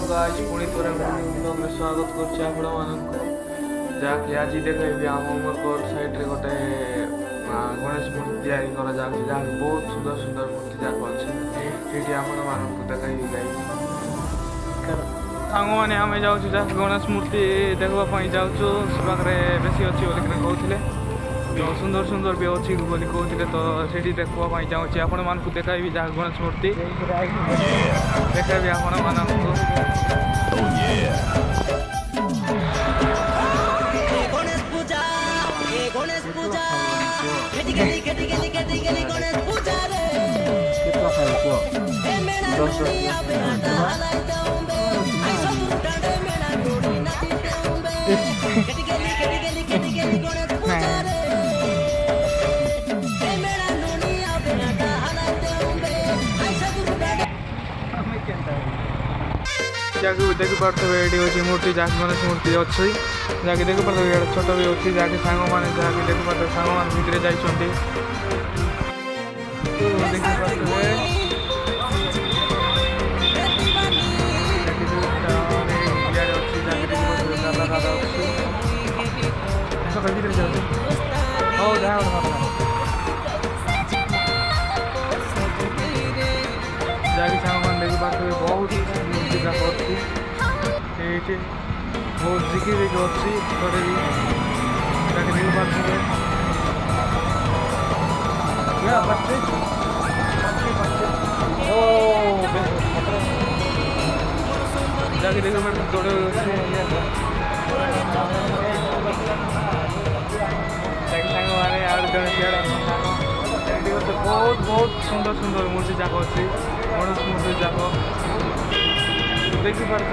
guys पुणी थोड़े blog में स्वागत करछि आपण मानक जाकि आज देखेबी आम अमरकोट साइड रे गोटे गणेश मूर्ति तैयारी करा जाउछि जहाँ बहुत सुंदर सुंदर मूर्ति जाक अछि एठी आपण मानक देखाइबी गाइस सांग माने आमे जाउछु जा गणेश मूर्ति देखबा पई जाउछु से पाखरे बेसी अछि बोली कि कहउथिले तो सुंदर सुंदर भी अच्छी बोली कहते तो से देखा चाहूँगी आपण मानक देखाबी जहाँ गणेश मूर्ति देखाबी आपण मानक जाके देखी पारे ये मूर्ति जहाँ गणेश मूर्ति अच्छी जहाँकि देखी पारे छोट भी अच्छी जहाँकि सांग मैंने जहाँकि देखी पारे सांग मान भितर जाइए देखी जहाँकि सांग मान देखी पारे बहुत मूर्ति जाक अच्छी बहुत जिकी जिकी अच्छी थोड़े भी जहाँकि देखी पारे जहाँकि देखी पारे थोड़े सांग माने आड़ जड़े बहुत बहुत सुंदर सुंदर मूर्ति जाक अच्छी गणेश मूर्ति जाक देखी पारे